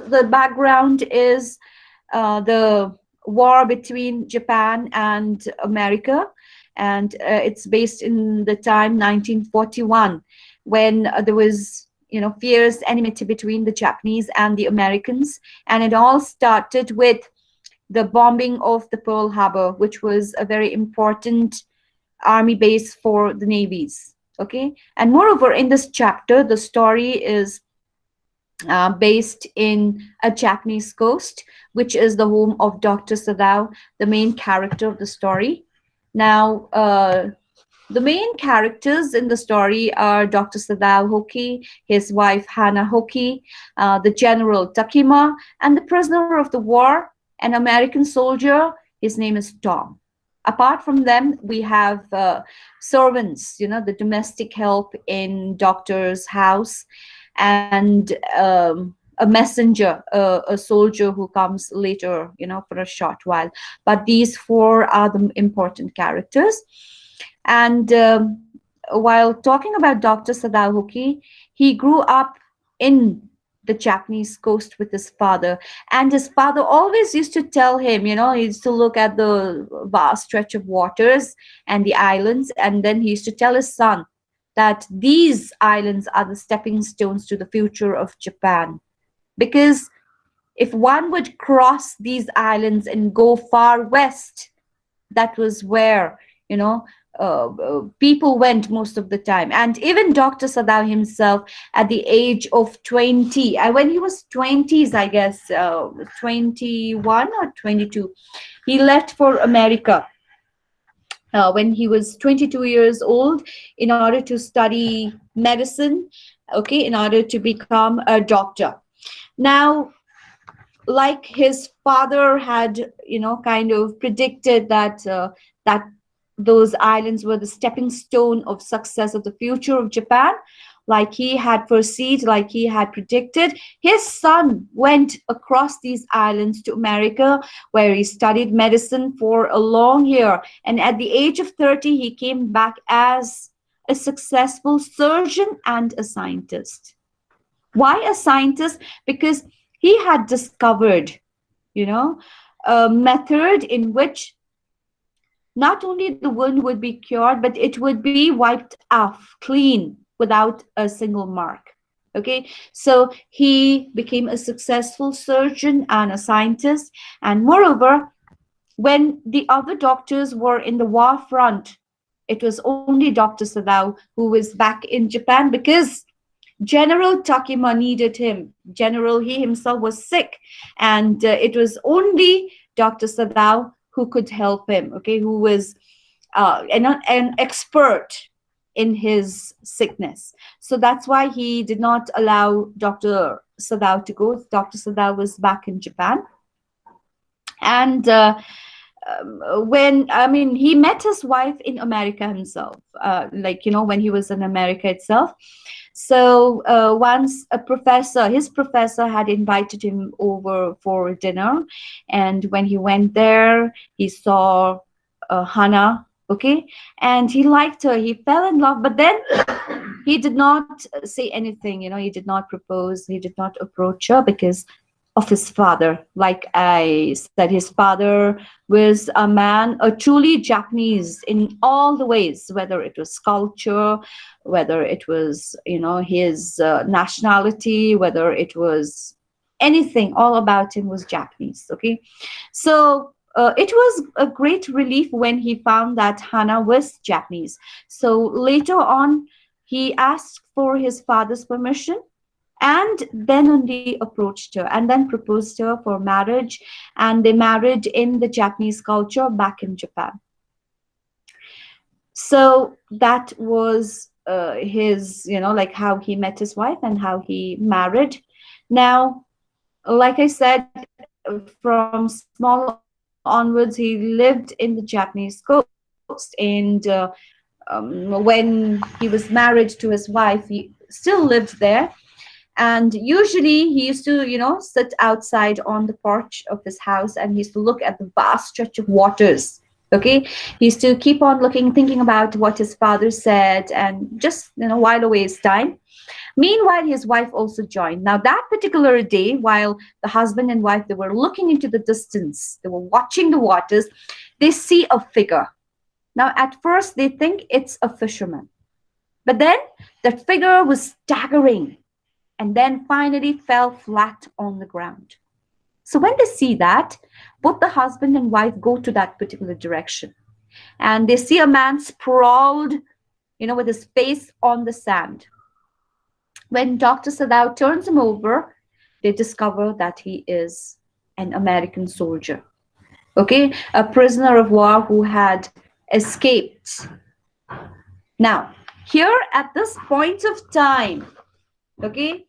the background is the war between Japan and America, and it's based in the time 1941, when there was, you know, fierce enmity between the Japanese and the Americans, and it all started with the bombing of the Pearl Harbor, which was a very important army base for the navies. Okay, and moreover, in this chapter, the story is based in a Japanese coast, which is the home of Dr. Sadao, the main character of the story. Now, the main characters in the story are Dr. Sadao Hoki, his wife Hana Hoki, the General Takima, and the prisoner of the war, an American soldier. His name is Tom. Apart from them, we have servants, you know, the domestic help in doctor's house, and a messenger, a soldier who comes later, you know, for a short while. But these four are the important characters. And while talking about Dr. Sadao Hoki, he grew up in the Japanese coast with his father, and his father always used to tell him, you know, he used to look at the vast stretch of waters and the islands, and then he used to tell his son that these islands are the stepping stones to the future of Japan. Because if one would cross these islands and go far west, that was where, you know, people went most of the time. And even Dr. Sadao himself, at the age of 20, when he was 20s, I guess, 21 or 22, he left for America when he was 22 years old, in order to study medicine, okay, in order to become a doctor. Now, like his father had, you know, kind of predicted that that those islands were the stepping stone of success of the future of Japan, like he had foreseen, like he had predicted, his son went across these islands to America, where he studied medicine for a long year. And at the age of 30, he came back as a successful surgeon and a scientist. Why a scientist? Because he had discovered, you know, a method in which not only the wound would be cured, but it would be wiped off clean without a single mark. Okay, so he became a successful surgeon and a scientist. And moreover, when the other doctors were in the war front, it was only Dr. Sadao who was back in Japan, because General Takima needed him. He himself was sick, and it was only Dr. Sadao who could help him, okay, who was an expert in his sickness. So that's why he did not allow Dr. Sadao to go. Dr. Sadao was back in Japan. And he met his wife in America himself, like, you know, when he was in America itself. So once his professor had invited him over for dinner, and when he went there, he saw Hana, okay, and he liked her, he fell in love, but then he did not say anything, you know, he did not propose, he did not approach her, because of his father. Like I said, his father was a man, a truly Japanese in all the ways, whether it was culture, whether it was, you know, his nationality, whether it was anything, all about him was Japanese. Okay, so it was a great relief when he found that Hana was Japanese. So later on, he asked for his father's permission, and then only approached her, and then proposed her for marriage, and they married in the Japanese culture back in Japan. So that was his, you know, like how he met his wife and how he married. Now, like I said, from small onwards, he lived in the Japanese coast, and when he was married to his wife, he still lived there. And usually he used to, you know, sit outside on the porch of his house, and he used to look at the vast stretch of waters. Okay, he used to keep on looking, thinking about what his father said, and just, you know, while away his time. Meanwhile, his wife also joined. Now, that particular day, while the husband and wife, they were looking into the distance, they were watching the waters, they see a figure. Now, at first, they think it's a fisherman. But then that figure was staggering and then finally fell flat on the ground. So when they see that, both the husband and wife go to that particular direction. And they see a man sprawled, with his face on the sand. When Dr. Sadao turns him over, they discover that he is an American soldier. Okay, a prisoner of war who had escaped. Now, here at this point of time, okay,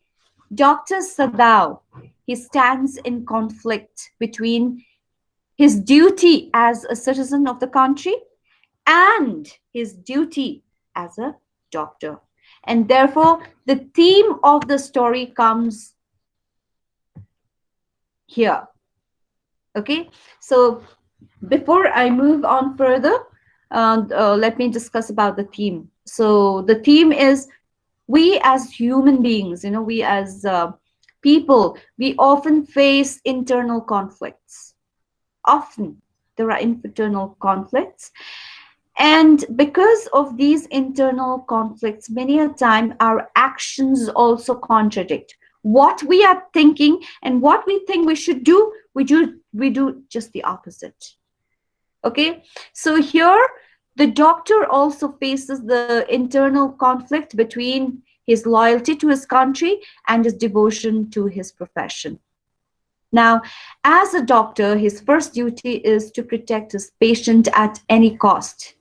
Dr. Sadao, he stands in conflict between his duty as a citizen of the country and his duty as a doctor. And therefore, the theme of the story comes here. Okay, so before I move on further, let me discuss about the theme. So the theme is, we as human beings, we as people, we often face internal conflicts. Often there are internal conflicts. And because of these internal conflicts, many a time our actions also contradict what we are thinking, and what we think we should do, we do just the opposite. Okay, so here the doctor also faces the internal conflict between his loyalty to his country and his devotion to his profession. Now, as a doctor, his first duty is to protect his patient at any cost,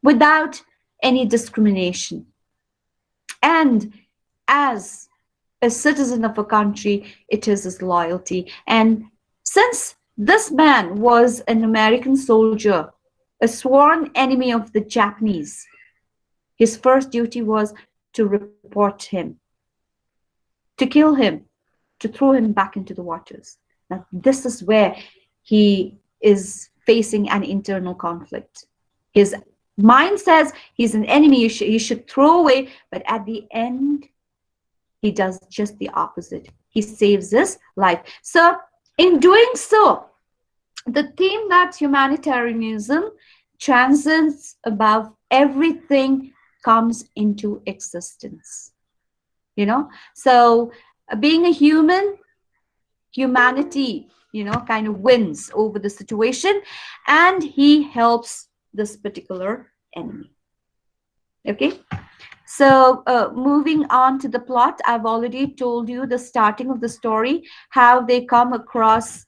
without any discrimination. And as a citizen of a country, it is his loyalty. And since this man was an American soldier, a sworn enemy of the Japanese, his first duty was to report him, to kill him, to throw him back into the waters. Now, this is where he is facing an internal conflict. His mind says he's an enemy, he should throw away, but at the end, he does just the opposite. He saves his life. So, in doing so, the theme that humanitarianism transcends above everything comes into existence. So being a human, humanity, kind of wins over the situation, and he helps this particular enemy. Okay, so moving on to the plot, I've already told you the starting of the story, how they come across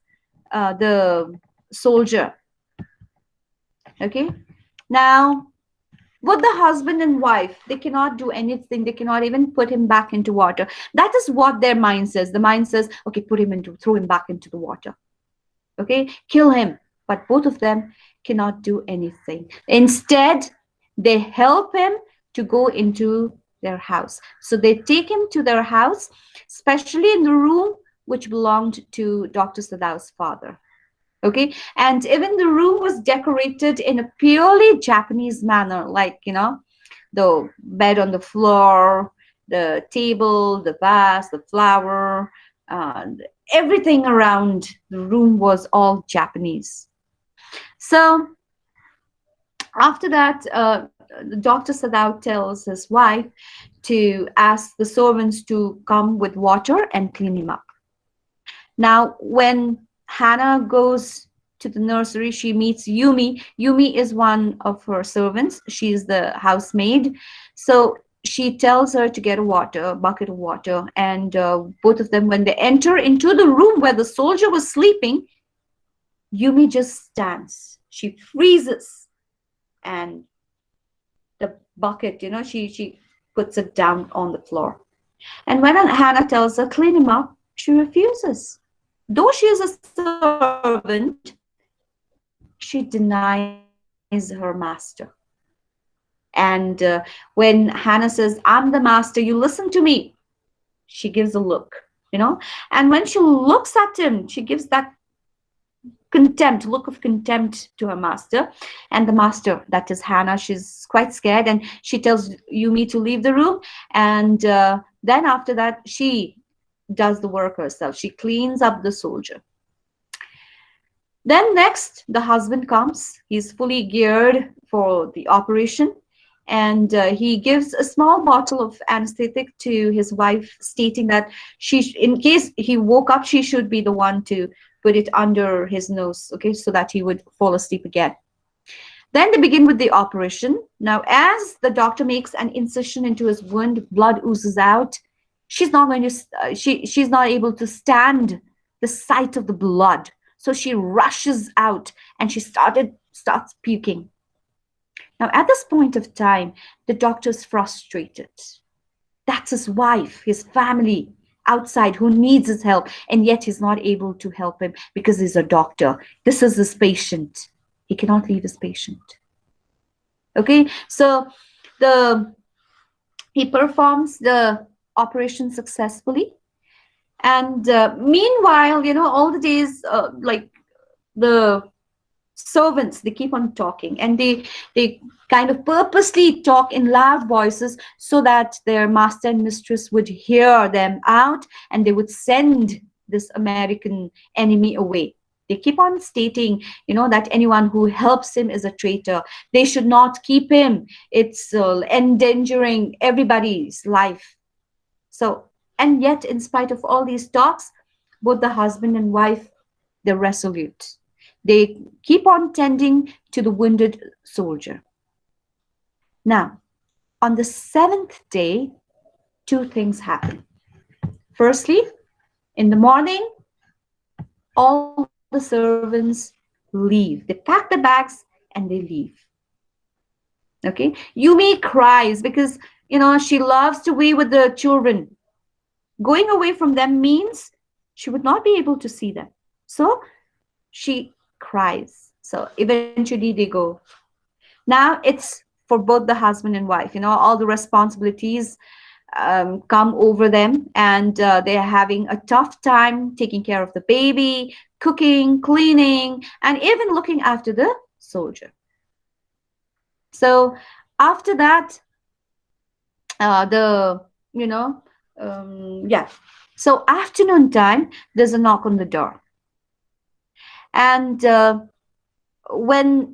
the soldier. Okay, now both the husband and wife, they cannot do anything. They cannot even put him back into water. That is what their mind says. The mind says, okay, throw him back into the water. Okay, kill him. But both of them cannot do anything. Instead, they help him to go into their house. So they take him to their house, especially in the room which belonged to Dr. Sadao's father. Okay, and even the room was decorated in a purely Japanese manner, like, the bed on the floor, the table, the vase, the flower, everything around the room was all Japanese. So after that, Dr. Sadao tells his wife to ask the servants to come with water and clean him up. Now, when Hannah goes to the nursery, she meets Yumi. Yumi is one of her servants. She's the housemaid. So she tells her to get a bucket of water. And both of them, when they enter into the room where the soldier was sleeping, Yumi just stands. She freezes. And the bucket, she puts it down on the floor. And when Hannah tells her, clean him up, she refuses. Though she is a servant, she denies her master. And when Hannah says, I'm the master, you listen to me, she gives a look, And when she looks at him, she gives that look of contempt to her master. And the master, that is Hannah, she's quite scared. And she tells Yumi to leave the room. And Then after that, she does the work herself. She cleans up the soldier. Then next, the husband comes. He's fully geared for the operation, and he gives a small bottle of anesthetic to his wife, stating that in case he woke up, she should be the one to put it under his nose, okay, so that he would fall asleep again. Then they begin with the operation. Now, as the doctor makes an incision into his wound, blood oozes out. She's not going to, she's not able to stand the sight of the blood. So she rushes out and she starts puking. Now, at this point of time, the doctor's frustrated. That's his wife, his family outside who needs his help, and yet he's not able to help him because he's a doctor. This is his patient. He cannot leave his patient. Okay, so he performs the operation successfully, and meanwhile, all the days, like the servants, they keep on talking, and they kind of purposely talk in loud voices so that their master and mistress would hear them out, and they would send this American enemy away. They keep on stating, that anyone who helps him is a traitor. They should not keep him. It's endangering everybody's life. So, and yet, in spite of all these talks, both the husband and wife, they're resolute. They keep on tending to the wounded soldier. Now, on the seventh day, two things happen. Firstly, in the morning, all the servants leave. They pack the bags and they leave. Okay, Yumi cries because she loves to be with the children. Going away from them means she would not be able to see them. So she cries. So eventually they go. Now it's for both the husband and wife. All the responsibilities come over them, and they're having a tough time taking care of the baby, cooking, cleaning, and even looking after the soldier. So after that, so afternoon time, there's a knock on the door, and when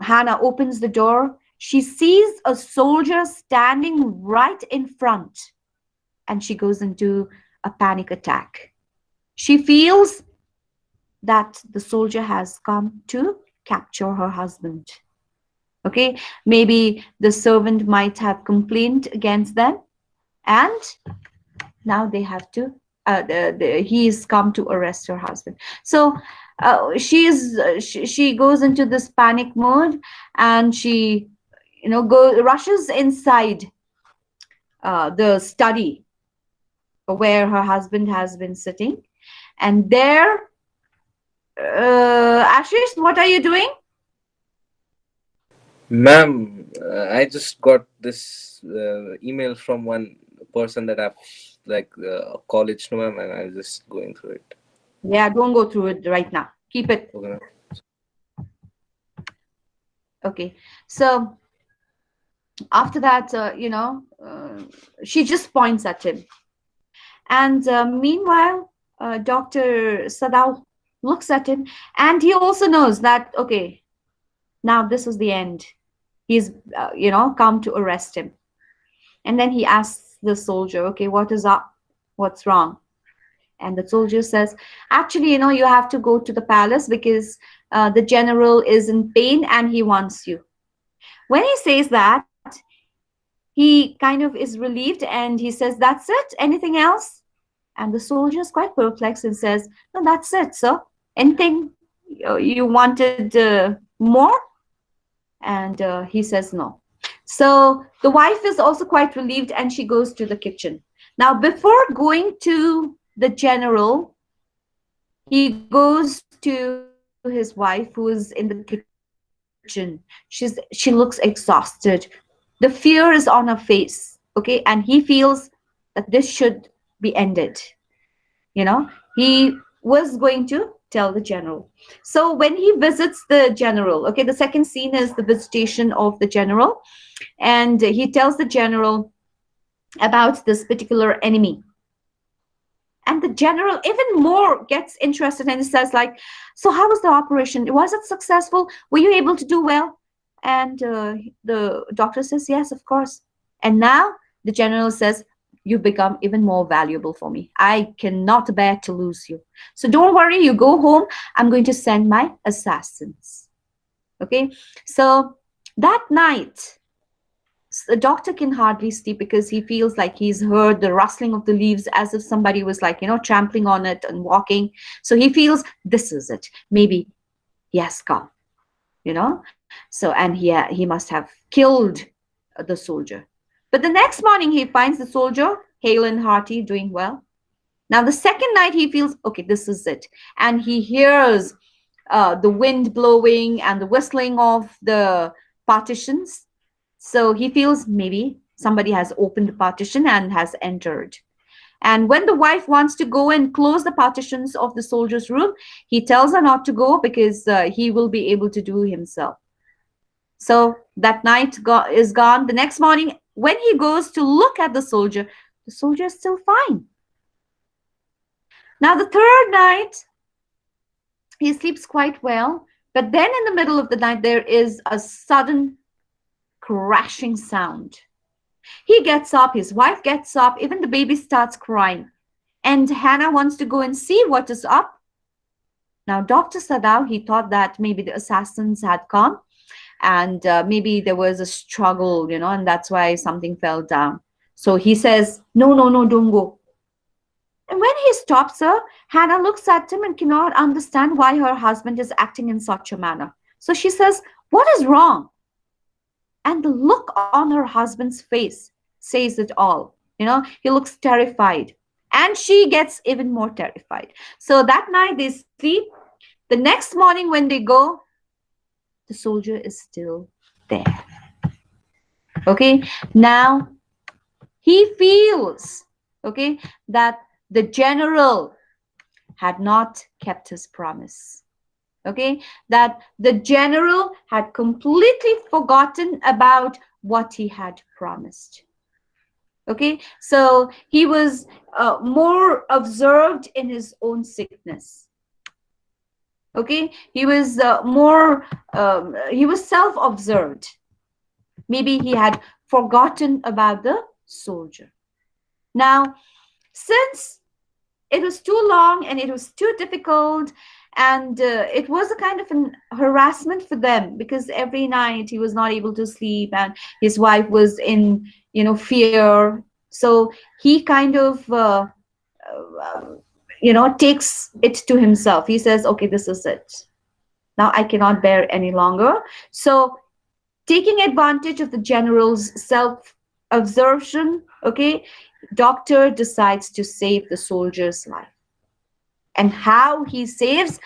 Hannah opens the door, she sees a soldier standing right in front, and she goes into a panic attack. She feels that the soldier has come to capture her husband. Okay, maybe the servant might have complained against them, and now they have to, he's come to arrest her husband. So she goes into this panic mode, and she rushes inside the study where her husband has been sitting, and there, Ashish, what are you doing? Ma'am, I just got this email from one person that I've college to, ma'am, and I'm just going through it. Yeah, don't go through it right now. Keep it. Okay. Okay. So after that, she just points at him. And meanwhile, Dr. Sadao looks at him, and he also knows that, okay, now this is the end. He's, come to arrest him. And then he asks the soldier, okay, what is up? What's wrong? And the soldier says, actually, you have to go to the palace because the general is in pain and he wants you. When he says that, he kind of is relieved and he says, that's it? Anything else? And the soldier is quite perplexed and says, no, that's it, sir. Anything you wanted more? And he says no. So the wife is also quite relieved, and she goes to the kitchen. Now, before going to the general, he goes to his wife, who is in the kitchen. She looks exhausted. The fear is on her face, okay? And he feels that this should be ended. He was going to tell the general. So when he visits the general, okay, the second scene is the visitation of the general, and he tells the general, about this particular enemy. And the general even more gets interested and says like, so how was the operation? Was it successful? Were you able to do well? And the doctor says, yes, of course. And now the general says, you become even more valuable for me. I cannot bear to lose you. So don't worry, you go home. I'm going to send my assassins. Okay. So that night, the doctor can hardly sleep because he feels like he's heard the rustling of the leaves as if somebody was like, trampling on it and walking. So he feels this is it. Maybe he has come, you know. So, and he must have killed the soldier. But the next morning he finds the soldier hale and hearty, doing well. Now the second night he feels, okay, this is it. And he hears the wind blowing and the whistling of the partitions. So he feels maybe somebody has opened the partition and has entered. And when the wife wants to go and close the partitions of the soldier's room, he tells her not to go because he will be able to do himself. So that night is gone. The next morning, when he goes to look at the soldier is still fine. Now, the third night, he sleeps quite well. But then in the middle of the night, there is a sudden crashing sound. He gets up, his wife gets up, even the baby starts crying. And Hannah wants to go and see what is up. Now, Dr. Sadao, he thought that maybe the assassins had come and maybe there was a struggle, and that's why something fell down. So he says, no, no, no, don't go. And when he stops her, Hannah looks at him and cannot understand why her husband is acting in such a manner. So she says, what is wrong? And the look on her husband's face says it all. He looks terrified. And she gets even more terrified. So that night they sleep. The next morning when they go, the soldier is still there. Okay. Now he feels, okay, that the general had not kept his promise. Okay, that the general had completely forgotten about what he had promised. Okay, so he was more observed in his own sickness. Okay, he was he was self-observed. Maybe he had forgotten about the soldier. Now, since it was too long and it was too difficult, and it was a kind of an harassment for them because every night he was not able to sleep and his wife was in fear. So he kind of takes it to himself. He says, okay, this is it. Now I cannot bear any longer. So taking advantage of the general's self absorption, okay, doctor decides to save the soldier's life. And how he saves